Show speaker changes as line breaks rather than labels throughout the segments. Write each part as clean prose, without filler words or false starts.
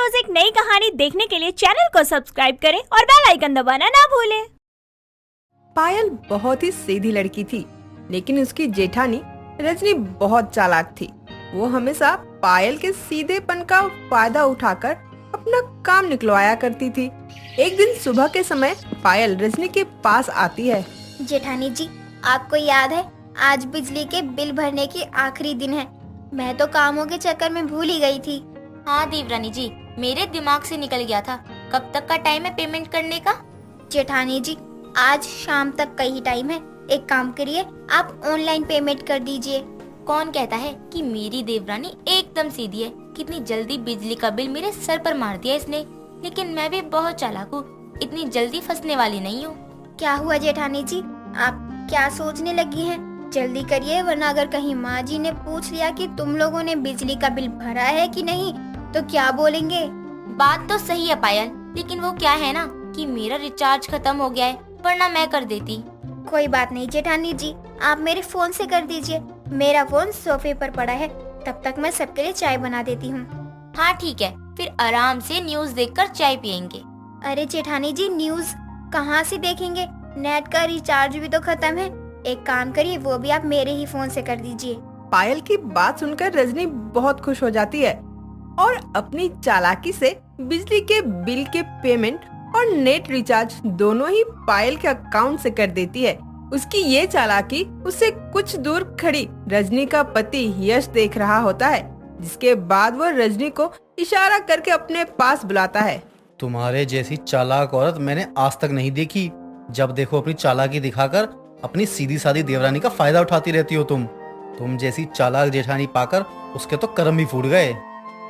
रोज एक नई कहानी देखने के लिए चैनल को सब्सक्राइब करें और बेल आइकन दबाना ना भूलें।
पायल बहुत ही सीधी लड़की थी, लेकिन उसकी जेठानी रजनी बहुत चालाक थी। वो हमेशा पायल के सीधेपन का फायदा उठाकर अपना काम निकलवाया करती थी। एक दिन सुबह के समय पायल रजनी के पास आती है।
जेठानी जी, आपको याद है आज बिजली के बिल भरने की आखिरी दिन है। मैं तो कामों के चक्कर में भूल ही गई थी।
हाँ देवरानी जी, मेरे दिमाग से निकल गया था। कब तक का टाइम है पेमेंट करने का?
जेठानी जी, आज शाम तक का ही टाइम है। एक काम करिए, आप ऑनलाइन पेमेंट कर दीजिए।
कौन कहता है कि मेरी देवरानी एकदम सीधी है। कितनी जल्दी बिजली का बिल मेरे सर पर मार दिया इसने। लेकिन मैं भी बहुत चालाक हूँ, इतनी जल्दी फंसने वाली नहीं हूँ।
क्या हुआ जेठानी जी, आप क्या सोचने लगी हैं? जल्दी करिए, वरना अगर कहीं माँ जी ने पूछ लिया कि तुम लोगों ने बिजली का बिल भरा है कि नहीं तो क्या बोलेंगे?
बात तो सही है पायल, लेकिन वो क्या है ना कि मेरा रिचार्ज खत्म हो गया है, वरना मैं कर देती।
कोई बात नहीं जेठानी जी, आप मेरे फोन से कर दीजिए। मेरा फोन सोफे पर पड़ा है, तब तक मैं सबके लिए चाय बना देती हूँ।
हाँ ठीक है, फिर आराम से न्यूज देखकर चाय पियेंगे।
अरे जेठानी जी, न्यूज कहाँ से देखेंगे? नेट का रिचार्ज भी तो खत्म है। एक काम करिए, वो भी आप मेरे ही फोन से कर दीजिए।
पायल की बात सुनकर रजनी बहुत खुश हो जाती है और अपनी चालाकी से बिजली के बिल के पेमेंट और नेट रिचार्ज दोनों ही पायल के अकाउंट से कर देती है। उसकी ये चालाकी उससे कुछ दूर खड़ी रजनी का पति यश देख रहा होता है, जिसके बाद वो रजनी को इशारा करके अपने पास बुलाता है।
तुम्हारे जैसी चालाक औरत मैंने आज तक नहीं देखी। जब देखो अपनी चालाकी दिखाकर अपनी सीधी सादी देवरानी का फायदा उठाती रहती हो तुम जैसी चालाक जेठानी पाकर उसके तो कर्म भी फूट गए।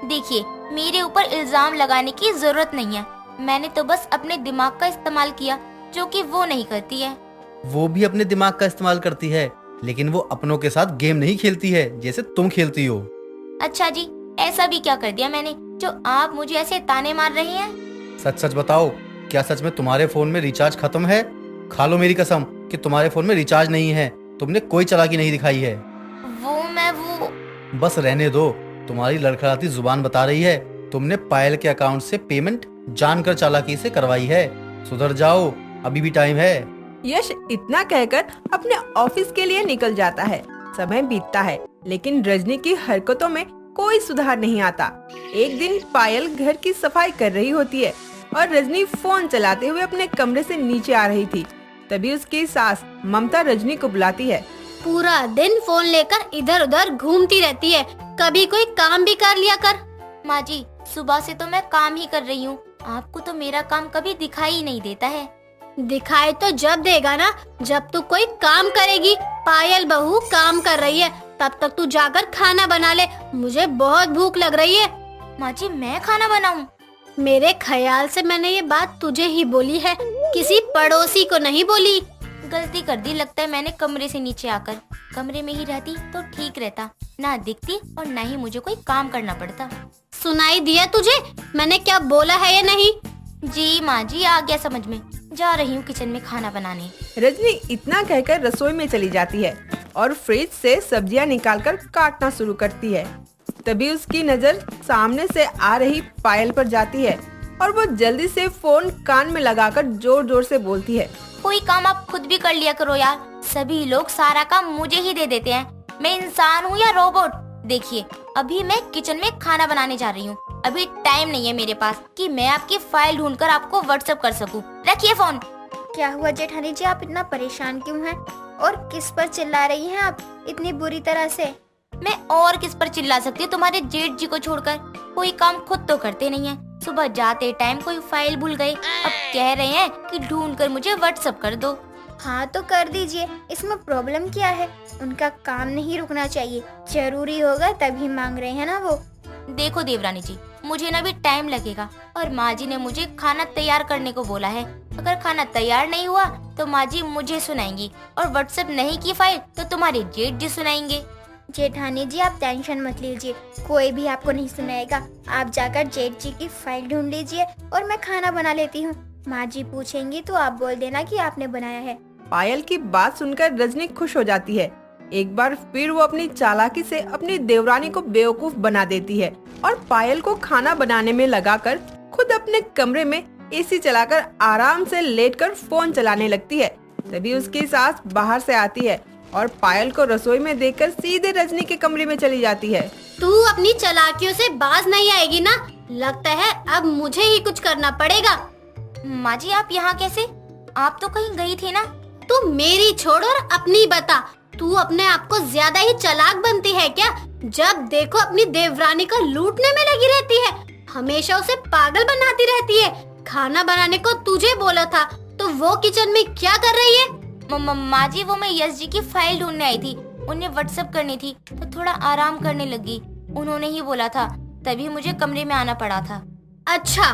देखिए, मेरे ऊपर इल्जाम लगाने की जरूरत नहीं है। मैंने तो बस अपने दिमाग का इस्तेमाल किया, जो कि वो नहीं करती है।
वो भी अपने दिमाग का इस्तेमाल करती है, लेकिन वो अपनों के साथ गेम नहीं खेलती है जैसे तुम खेलती हो।
अच्छा जी, ऐसा भी क्या कर दिया मैंने जो आप मुझे ऐसे ताने मार रहे हैं?
सच सच बताओ, क्या सच में तुम्हारे फोन में रिचार्ज खत्म है? खा लो मेरी कसम कि तुम्हारे फोन में रिचार्ज नहीं है। तुमने कोई चालाकी नहीं दिखाई है।
वो
बस रहने दो, तुम्हारी लड़खड़ाती जुबान बता रही है तुमने पायल के अकाउंट से पेमेंट जानकर चालाकी से करवाई है। सुधर जाओ, अभी भी टाइम है।
यश इतना कहकर अपने ऑफिस के लिए निकल जाता है। समय बीतता है, लेकिन रजनी की हरकतों में कोई सुधार नहीं आता। एक दिन पायल घर की सफाई कर रही होती है और रजनी फोन चलाते हुए अपने कमरे से नीचे आ रही थी। तभी उसकी सास ममता रजनी को बुलाती है।
पूरा दिन फोन लेकर इधर उधर घूमती रहती है, कभी कोई काम भी कर लिया कर।
माँ जी, सुबह से तो मैं काम ही कर रही हूँ। आपको तो मेरा काम कभी दिखाई ही नहीं देता है।
दिखाई तो जब देगा ना, जब तू कोई काम करेगी। पायल बहू काम कर रही है, तब तक तू जाकर खाना बना ले। मुझे बहुत भूख लग रही है।
माँ जी, मैं खाना बनाऊं?
मेरे ख्याल से मैंने ये बात तुझे ही बोली है, किसी पड़ोसी को नहीं बोली।
गलती कर दी लगता है मैंने कमरे से नीचे आकर। कमरे में ही रहती तो ठीक रहता, ना दिखती और ना ही मुझे कोई काम करना पड़ता।
सुनाई दिया तुझे मैंने क्या बोला है या नहीं?
जी माँ जी, आ गया समझ में। जा रही हूँ किचन में खाना बनाने।
रजनी इतना कहकर रसोई में चली जाती है और फ्रिज से सब्जियां निकालकर काटना शुरू करती है। तभी उसकी नजर सामने से आ रही पायल पर जाती है और वो जल्दी से फोन कान में लगाकर जोर जोर से बोलती है।
कोई काम आप खुद भी कर लिया करो यार। सभी लोग सारा काम मुझे ही दे देते हैं। मैं इंसान हूँ या रोबोट? देखिए, अभी मैं किचन में खाना बनाने जा रही हूँ। अभी टाइम नहीं है मेरे पास कि मैं आपकी फाइल ढूंढकर आपको व्हाट्सएप कर सकूँ। रखिए फोन।
क्या हुआ जेठानी जी, आप इतना परेशान क्यों हैं? और किस पर चिल्ला रही हैं आप इतनी बुरी तरह से?
मैं और किस पर चिल्ला सकती हूँ तुम्हारे जेठ जी को छोड़कर? कोई काम खुद तो करते नहीं है। सुबह जाते टाइम कोई फाइल भूल गए, अब कह रहे हैं कि ढूंढकर मुझे व्हाट्सएप कर दो।
हाँ तो कर दीजिए, इसमें प्रॉब्लम क्या है? उनका काम नहीं रुकना चाहिए, जरूरी होगा तभी मांग रहे हैं ना वो।
देखो देवरानी जी, मुझे ना भी टाइम लगेगा और माँ जी ने मुझे खाना तैयार करने को बोला है। अगर खाना तैयार नहीं हुआ तो माँ जी मुझे सुनाएंगी और व्हाट्सएप नहीं की फाइल तो तुम्हारे जेठ जी सुनाएंगे।
जेठानी जी, आप टेंशन मत लीजिए, कोई भी आपको नहीं सुनाएगा। आप जाकर जेठ जी की फाइल ढूंढ लीजिए और मैं खाना बना लेती हूँ। माँ जी पूछेंगी तो आप बोल देना कि आपने बनाया है।
पायल की बात सुनकर रजनी खुश हो जाती है एक बार फिर वो अपनी चालाकी से अपनी देवरानी को बेवकूफ बना देती है और पायल को खाना बनाने में लगाकर खुद अपने कमरे में एसी चलाकर आराम से लेटकर फोन चलाने लगती है। तभी उसकी सास बाहर से आती है और पायल को रसोई में देखकर सीधे रजनी के कमरे में चली जाती है।
तू अपनी चालाकियों से बाज नहीं आएगी ना? लगता है अब मुझे ही कुछ करना पड़ेगा।
माँ जी आप यहाँ कैसे? आप तो कहीं गई थी ना?
तू मेरी छोड़ और अपनी बता। तू अपने आप को ज्यादा ही चालाक बनती है क्या? जब देखो अपनी देवरानी को लूटने में लगी रहती है, हमेशा उसे पागल बनाती रहती है। खाना बनाने को तुझे बोला था तो वो किचन में क्या कर रही है?
माँ जी वो मैं यश जी की फाइल ढूंढने आई थी, उन्हें व्हाट्सएप करनी थी तो थोड़ा आराम करने लगी। उन्होंने ही बोला था, तभी मुझे कमरे में आना पड़ा था।
अच्छा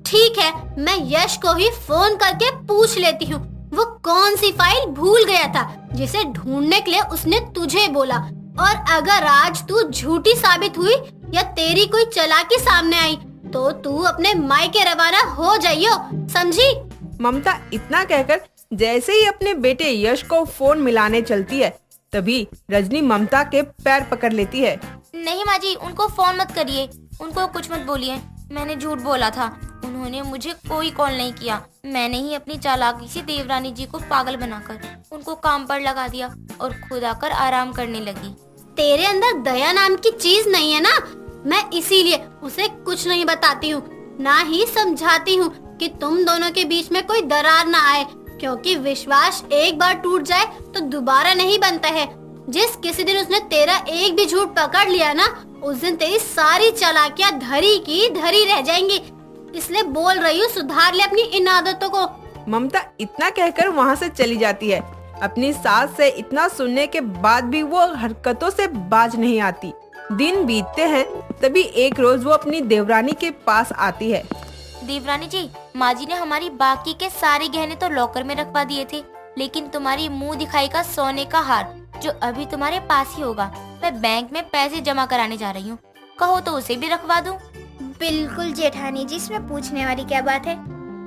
ठीक है, मैं यश को ही फोन करके पूछ लेती हूँ वो कौन सी फाइल भूल गया था जिसे ढूंढने के लिए उसने तुझे बोला। और अगर आज तू झूठी साबित हुई या तेरी कोई चालाकी सामने आई तो तू अपने मायके रवाना हो जाइयो, समझी?
ममता इतना कहकर जैसे ही अपने बेटे यश को फोन मिलाने चलती है, तभी रजनी ममता के पैर पकड़ लेती है।
नहीं माँ जी, उनको फोन मत करिए, उनको कुछ मत बोलिए। मैंने झूठ बोला था, उन्होंने मुझे कोई कॉल नहीं किया। मैंने ही अपनी चालाकी से देवरानी जी को पागल बनाकर उनको काम पर लगा दिया और खुद आकर आराम करने लगी।
तेरे अंदर दया नाम की चीज नहीं है ना, मैं इसीलिए उसे कुछ नहीं बताती हूँ, ना ही समझाती हूँ कि तुम दोनों के बीच में कोई दरार ना आए, क्योंकि विश्वास एक बार टूट जाए तो दोबारा नहीं बनता है। जिस किसी दिन उसने तेरा एक भी झूठ पकड़ लिया ना, उस दिन तेरी सारी चालाकियाँ धरी की धरी रह जाएंगी। इसलिए बोल रही हूँ, सुधार ले अपनी इन आदतों को।
ममता इतना कहकर वहाँ से चली जाती है। अपनी सास से इतना सुनने के बाद भी वो हरकतों से बाज नहीं आती। दिन बीतते हैं, तभी एक रोज वो अपनी देवरानी के पास आती है।
देवरानी जी, माँ जी ने हमारी बाकी के सारे गहने तो लॉकर में रखवा दिए थे, लेकिन तुम्हारी मुंह दिखाई का सोने का हार जो अभी तुम्हारे पास ही होगा, मैं बैंक में पैसे जमा कराने जा रही हूँ। कहो तो उसे भी रखवा दूँ?
बिल्कुल जेठानी जी, इसमें पूछने वाली क्या बात है।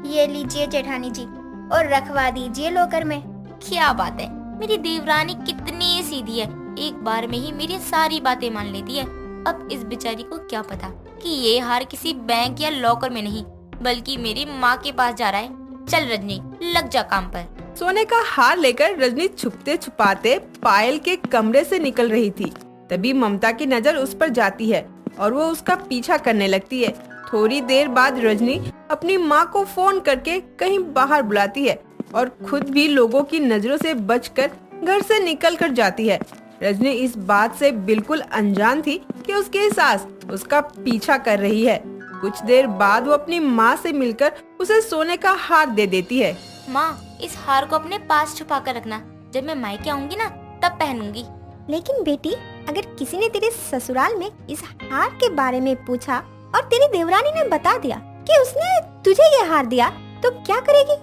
ये लीजिए जेठानी जी और रखवा दीजिए लॉकर में।
क्या बात है, मेरी देवरानी कितनी सीधी है, एक बार में ही मेरी सारी बातें मान लेती है। अब इस बेचारी को क्या पता कि ये हार किसी बैंक या लॉकर में नहीं बल्कि मेरी माँ के पास जा रहा है। चल रजनी, लग जा काम पर।
सोने का हार लेकर रजनी छुपते छुपाते पायल के कमरे से निकल रही थी। तभी ममता की नजर उस पर जाती है और वो उसका पीछा करने लगती है। थोड़ी देर बाद रजनी अपनी माँ को फोन करके कहीं बाहर बुलाती है और खुद भी लोगों की नजरों से बचकर घर से निकल कर जाती है। रजनी इस बात से बिल्कुल अनजान थी कि उसकी सास उसका पीछा कर रही है। कुछ देर बाद वो अपनी माँ से मिलकर उसे सोने का हार दे देती है।
माँ, इस हार को अपने पास छुपा कर रखना, जब मैं मायके आऊंगी ना तब पहनूंगी।
लेकिन बेटी, अगर किसी ने तेरे ससुराल में इस हार के बारे में पूछा और तेरी देवरानी ने बता दिया कि उसने तुझे ये हार दिया, तो क्या करेगी?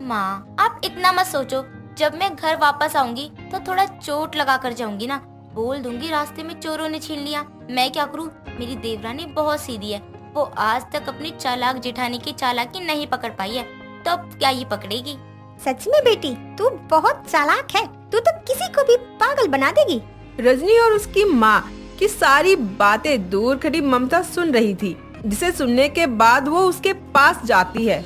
माँ, आप इतना मत सोचो। जब मैं घर वापस आऊंगी तो थोड़ा चोट लगा कर जाऊंगी ना, बोल दूंगी रास्ते में चोरों ने छीन लिया। मैं क्या करूँ, मेरी देवरानी बहुत सीधी है, वो आज तक अपनी चालाक जेठानी की चालाकी नहीं पकड़ पाई है, तो अब क्या ही पकड़ेगी।
सच में बेटी, तू बहुत चालाक है, तू तो किसी को भी पागल बना देगी।
रजनी और उसकी माँ की सारी बातें दूर खड़ी ममता सुन रही थी, जिसे सुनने के बाद वो उसके पास जाती है।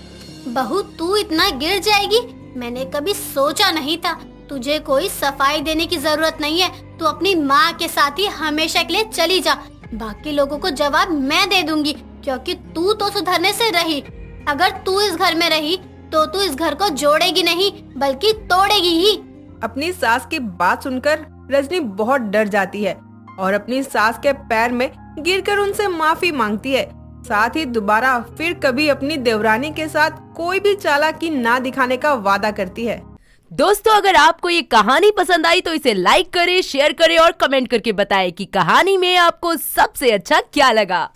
बहू, तू इतना गिर जाएगी मैंने कभी सोचा नहीं था। तुझे कोई सफाई देने की जरूरत नहीं है, तू अपनी माँ के साथ ही हमेशा के लिए चली जा। बाकी लोगों को जवाब मैं दे दूंगी, क्योंकि तू तो सुधरने से रही। अगर तू इस घर में रही तो तू इस घर को जोड़ेगी नहीं बल्कि तोड़ेगी ही।
अपनी सास की बात सुनकर रजनी बहुत डर जाती है और अपनी सास के पैर में गिरकर उनसे माफी मांगती है। साथ ही दोबारा फिर कभी अपनी देवरानी के साथ कोई भी चालाकी ना दिखाने का वादा करती है।
दोस्तों, अगर आपको ये कहानी पसंद आई तो इसे लाइक करें, शेयर करें और कमेंट करके बताएं कि कहानी में आपको सबसे अच्छा क्या लगा।